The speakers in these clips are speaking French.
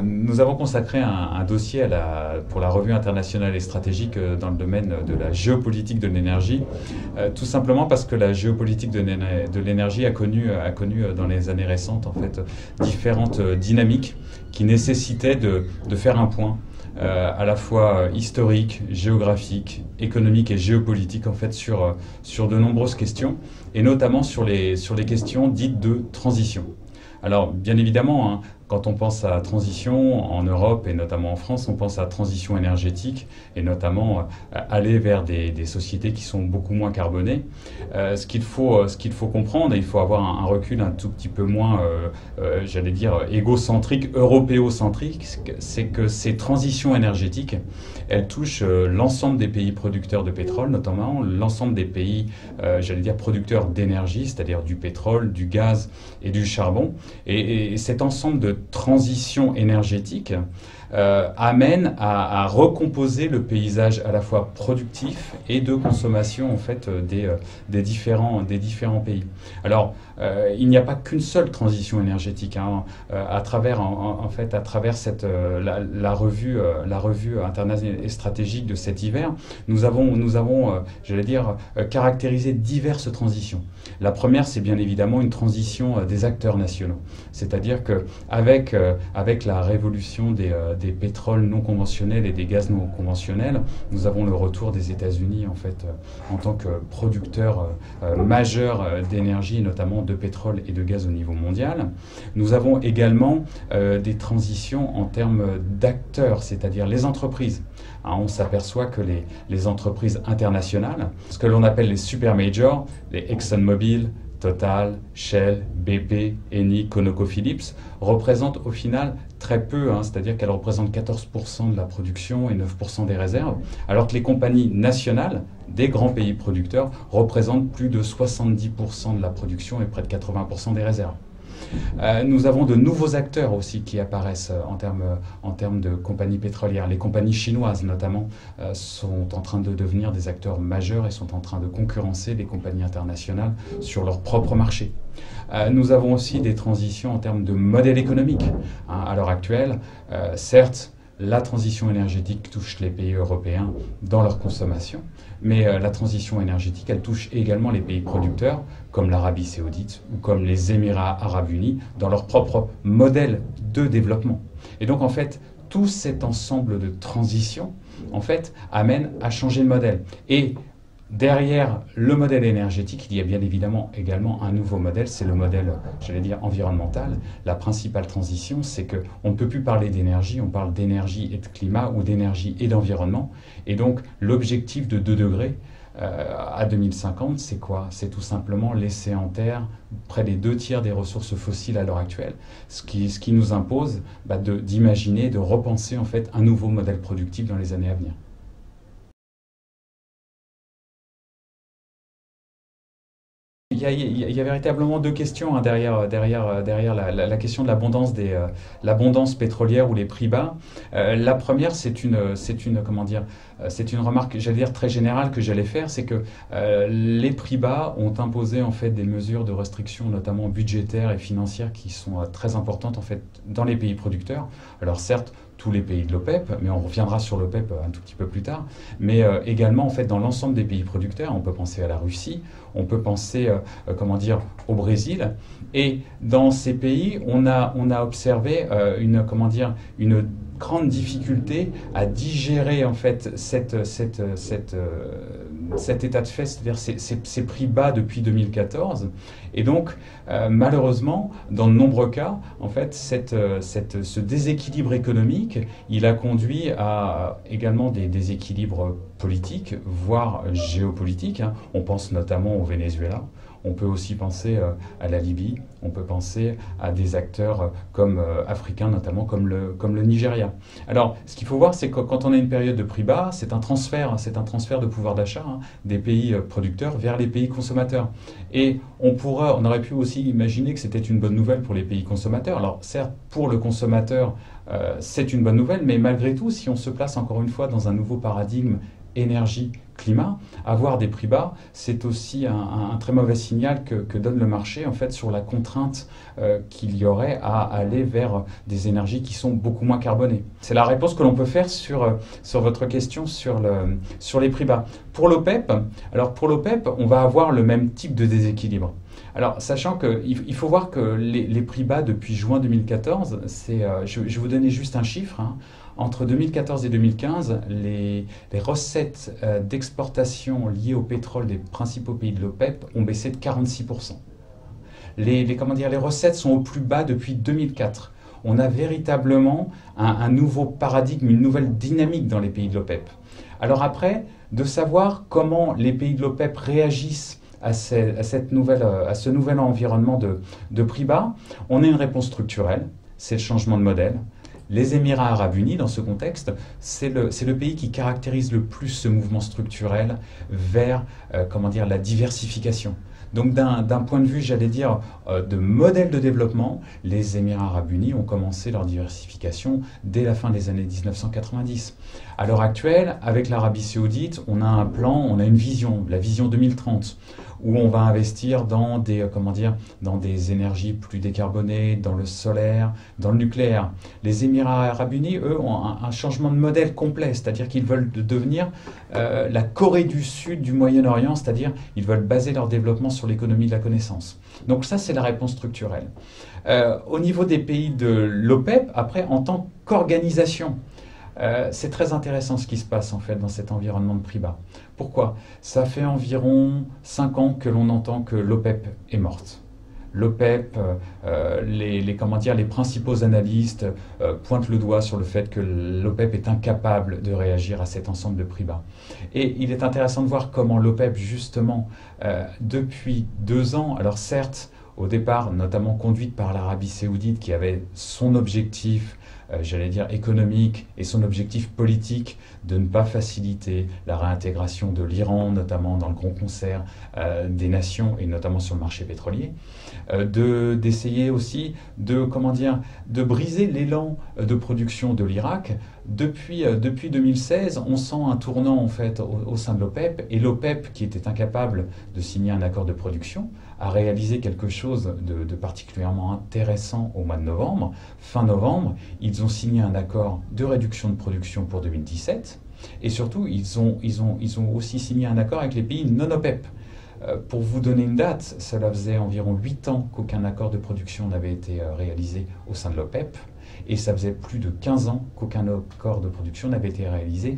Nous avons consacré un dossier pour la revue internationale et stratégique dans le domaine de la géopolitique de l'énergie, tout simplement parce que la géopolitique de l'énergie a connu dans les années récentes en fait, différentes dynamiques qui nécessitaient de faire un point à la fois historique, géographique, économique et géopolitique en fait, sur de nombreuses questions, et notamment sur les questions dites de transition. Alors, bien évidemment, hein, quand on pense à transition en Europe et notamment en France, on pense à transition énergétique et notamment aller vers des sociétés qui sont beaucoup moins carbonées. Ce qu'il faut comprendre, et il faut avoir un recul un tout petit peu moins, j'allais dire, égocentrique, européocentrique, c'est que ces transitions énergétiques, elles touchent l'ensemble des pays producteurs de pétrole, notamment l'ensemble des pays, j'allais dire, producteurs d'énergie, c'est-à-dire du pétrole, du gaz et du charbon. Et cet ensemble de transition énergétique amène à recomposer le paysage à la fois productif et de consommation en fait des différents pays. Alors il n'y a pas qu'une seule transition énergétique hein, à travers cette la revue internationale et stratégique de cet hiver. Nous avons j'allais dire caractérisé diverses transitions. La première, c'est bien évidemment une transition des acteurs nationaux, c'est-à-dire que avec la révolution des pétroles non conventionnels et des gaz non conventionnels, nous avons le retour des États-Unis en fait en tant que producteur majeur d'énergie, notamment de pétrole et de gaz au niveau mondial. Nous avons également des transitions en termes d'acteurs, c'est-à-dire les entreprises. Hein, on s'aperçoit que les entreprises internationales, ce que l'on appelle les super majors, les ExxonMobil, Total, Shell, BP, Eni, ConocoPhillips, représentent au final très peu, hein, c'est-à-dire qu'elles représentent 14% de la production et 9% des réserves, alors que les compagnies nationales des grands pays producteurs représentent plus de 70% de la production et près de 80% des réserves. Nous avons de nouveaux acteurs aussi qui apparaissent en termes de compagnies pétrolières. Les compagnies chinoises notamment sont en train de devenir des acteurs majeurs et sont en train de concurrencer les compagnies internationales sur leur propre marché. Nous avons aussi des transitions en termes de modèle économique. Hein, à l'heure actuelle, certes, la transition énergétique touche les pays européens dans leur consommation, mais la transition énergétique, elle touche également les pays producteurs, comme l'Arabie Saoudite ou comme les Émirats Arabes Unis, dans leur propre modèle de développement. Et donc, en fait, tout cet ensemble de transitions, en fait, amène à changer de modèle. Et derrière le modèle énergétique, il y a bien évidemment également un nouveau modèle, c'est le modèle, j'allais dire, environnemental. La principale transition, c'est qu'on ne peut plus parler d'énergie, on parle d'énergie et de climat ou d'énergie et d'environnement. Et donc, l'objectif de 2 degrés à 2050, c'est quoi? C'est tout simplement laisser en terre près des 2/3 des ressources fossiles à l'heure actuelle, ce qui nous impose d'imaginer, de repenser en fait un nouveau modèle productif dans les années à venir. Il y a véritablement deux questions hein, derrière la question de l'abondance pétrolière ou les prix bas. La première, c'est une remarque, j'allais dire très générale que j'allais faire, c'est que les prix bas ont imposé en fait des mesures de restriction, notamment budgétaires et financières, qui sont très importantes en fait dans les pays producteurs. Alors certes, tous les pays de l'OPEP, mais on reviendra sur l'OPEP un tout petit peu plus tard, mais également en fait dans l'ensemble des pays producteurs. On peut penser à la Russie, on peut penser au Brésil, et dans ces pays, on a observé une grande difficulté à digérer en fait cet état de fait, c'est-à-dire ces prix bas depuis 2014. Et donc, malheureusement, dans de nombreux cas, en fait, ce déséquilibre économique, il a conduit à également des déséquilibres politiques, voire géopolitiques. Hein. On pense notamment au Venezuela. On peut aussi penser à la Libye, on peut penser à des acteurs comme africains, notamment comme le Nigeria. Alors, ce qu'il faut voir, c'est que quand on a une période de prix bas, c'est un transfert de pouvoir d'achat des pays producteurs vers les pays consommateurs. Et on aurait pu aussi imaginer que c'était une bonne nouvelle pour les pays consommateurs. Alors, certes, pour le consommateur, c'est une bonne nouvelle, mais malgré tout, si on se place encore une fois dans un nouveau paradigme énergie-climat, avoir des prix bas, c'est aussi un très mauvais signal que donne le marché en fait sur la contrainte qu'il y aurait à aller vers des énergies qui sont beaucoup moins carbonées. C'est la réponse que l'on peut faire sur votre question sur les prix bas. Pour l'OPEP, on va avoir le même type de déséquilibre. Alors, sachant qu'il faut voir que les prix bas depuis juin 2014, je vais vous donner juste un chiffre. Entre 2014 et 2015, les recettes d'exportation liées au pétrole des principaux pays de l'OPEP ont baissé de 46%. Les recettes sont au plus bas depuis 2004. On a véritablement un nouveau paradigme, une nouvelle dynamique dans les pays de l'OPEP. Alors après, de savoir comment les pays de l'OPEP réagissent à ce nouvel environnement de prix bas, on a une réponse structurelle, c'est le changement de modèle. Les Émirats arabes unis, dans ce contexte, c'est le pays qui caractérise le plus ce mouvement structurel vers la diversification. Donc d'un point de vue, j'allais dire, de modèle de développement, les Émirats arabes unis ont commencé leur diversification dès la fin des années 1990. À l'heure actuelle, avec l'Arabie saoudite, on a un plan, on a une vision, la vision 2030, où on va investir dans des énergies plus décarbonées, dans le solaire, dans le nucléaire. Les Émirats arabes unis, eux, ont un changement de modèle complet, c'est-à-dire qu'ils veulent devenir la Corée du Sud du Moyen-Orient, c'est-à-dire ils veulent baser leur développement sur l'économie de la connaissance. Donc ça, c'est la réponse structurelle. Au niveau des pays de l'OPEP, après, en tant qu'organisation, c'est très intéressant ce qui se passe en fait dans cet environnement de prix bas. Pourquoi? Ça fait environ 5 ans que l'on entend que l'OPEP est morte. L'OPEP, les principaux analystes pointent le doigt sur le fait que l'OPEP est incapable de réagir à cet ensemble de prix bas. Et il est intéressant de voir comment l'OPEP, justement, depuis 2 ans, alors certes, au départ, notamment conduite par l'Arabie saoudite qui avait son objectif, j'allais dire économique, et son objectif politique de ne pas faciliter la réintégration de l'Iran, notamment dans le grand concert des nations, et notamment sur le marché pétrolier, d'essayer aussi de briser l'élan de production de l'Irak. Depuis 2016, on sent un tournant en fait au sein de l'OPEP, et l'OPEP, qui était incapable de signer un accord de production, a réalisé quelque chose de particulièrement intéressant au mois de novembre. Fin novembre, ils ont signé un accord de réduction de production pour 2017, et surtout, ils ont aussi signé un accord avec les pays non-OPEP. Pour vous donner une date, cela faisait environ 8 ans qu'aucun accord de production n'avait été réalisé au sein de l'OPEP, et ça faisait plus de 15 ans qu'aucun accord de production n'avait été réalisé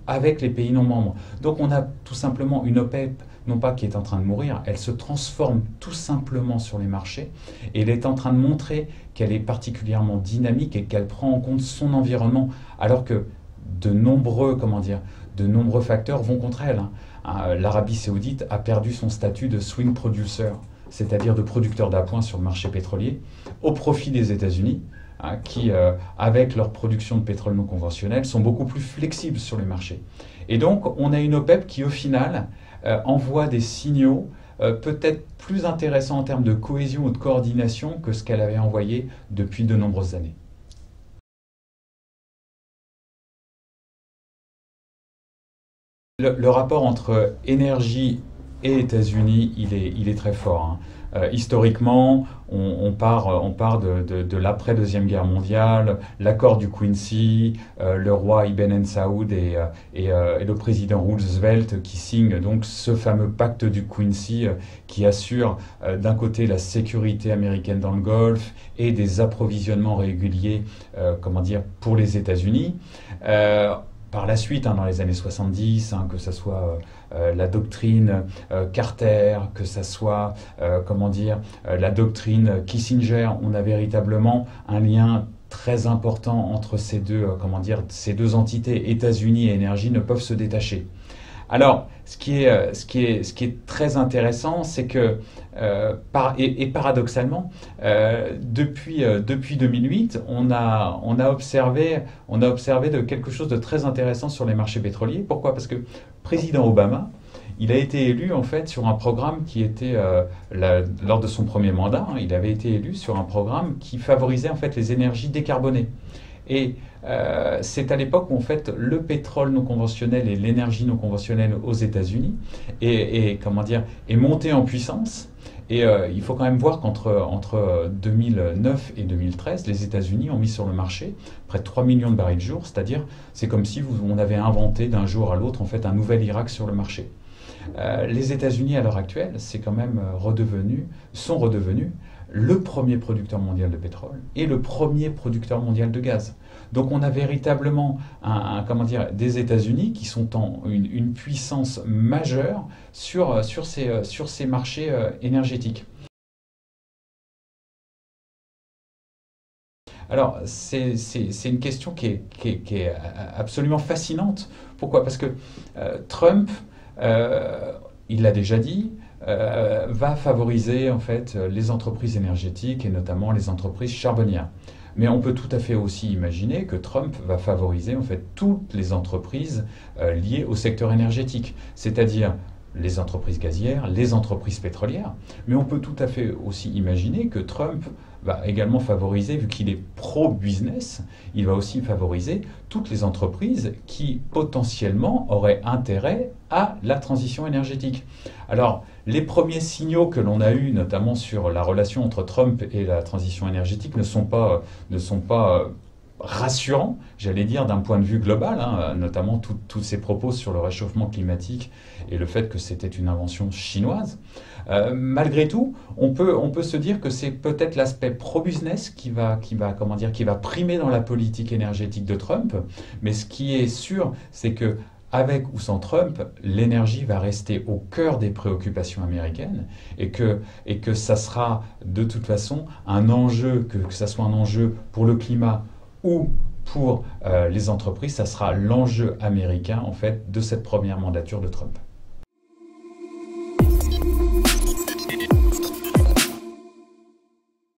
avec les pays non membres. Donc on a tout simplement une OPEP, non pas qui est en train de mourir, elle se transforme tout simplement sur les marchés, et elle est en train de montrer qu'elle est particulièrement dynamique et qu'elle prend en compte son environnement, alors que de nombreux facteurs vont contre elle. L'Arabie saoudite a perdu son statut de swing producer, c'est-à-dire de producteur d'appoint sur le marché pétrolier, au profit des États-Unis, qui, avec leur production de pétrole non conventionnel, sont beaucoup plus flexibles sur les marchés. Et donc, on a une OPEP qui, au final, envoie des signaux peut-être plus intéressants en termes de cohésion ou de coordination que ce qu'elle avait envoyé depuis de nombreuses années. Le rapport entre énergie et États-Unis, il est très fort. Historiquement, on part de l'après-deuxième guerre mondiale, l'accord du Quincy, le roi Ibn Saoud et le président Roosevelt qui signent donc ce fameux pacte du Quincy qui assure d'un côté la sécurité américaine dans le Golfe et des approvisionnements réguliers pour les États-Unis. Par la suite, dans les années 70, que ce soit la doctrine Carter, que ce soit la doctrine Kissinger, on a véritablement un lien très important entre ces deux entités. États-Unis et énergie ne peuvent se détacher. Alors, ce qui est très intéressant, c'est que, paradoxalement, depuis 2008, on a observé de quelque chose de très intéressant sur les marchés pétroliers. Pourquoi? Parce que le président Obama, il a été élu en fait sur un programme qui était, lors de son premier mandat, hein, il avait été élu sur un programme qui favorisait en fait les énergies décarbonées. Et c'est à l'époque où en fait le pétrole non conventionnel et l'énergie non conventionnelle aux États-Unis comment dire, est monté en puissance. Et il faut quand même voir entre 2009 et 2013, les États-Unis ont mis sur le marché près de 3 millions de barils de jour, c'est-à-dire c'est comme si on avait inventé d'un jour à l'autre en fait un nouvel Irak sur le marché. Les États-Unis à l'heure actuelle, c'est quand même sont redevenus le premier producteur mondial de pétrole et le premier producteur mondial de gaz. Donc on a véritablement comment dire, des États-Unis qui sont une puissance majeure sur ces marchés énergétiques. Alors, c'est une question qui est absolument fascinante. Pourquoi? Parce que Trump, il l'a déjà dit, va favoriser en fait les entreprises énergétiques et notamment les entreprises charbonnières. Mais on peut tout à fait aussi imaginer que Trump va favoriser en fait toutes les entreprises liées au secteur énergétique, c'est-à-dire les entreprises gazières, les entreprises pétrolières. Mais on peut tout à fait aussi imaginer que Trump va également favoriser, vu qu'il est pro-business, il va aussi favoriser toutes les entreprises qui potentiellement auraient intérêt à la transition énergétique. Alors, les premiers signaux que l'on a eus, notamment sur la relation entre Trump et la transition énergétique, ne sont pas rassurant, j'allais dire, d'un point de vue global, hein, notamment tous ces propos sur le réchauffement climatique et le fait que c'était une invention chinoise. Malgré tout, on peut se dire que c'est peut-être l'aspect pro-business comment dire, qui va primer dans la politique énergétique de Trump. Mais ce qui est sûr, c'est que avec ou sans Trump, l'énergie va rester au cœur des préoccupations américaines et que ça sera de toute façon un enjeu, que ça soit un enjeu pour le climat ou pour les entreprises, ça sera l'enjeu américain en fait de cette première mandature de Trump.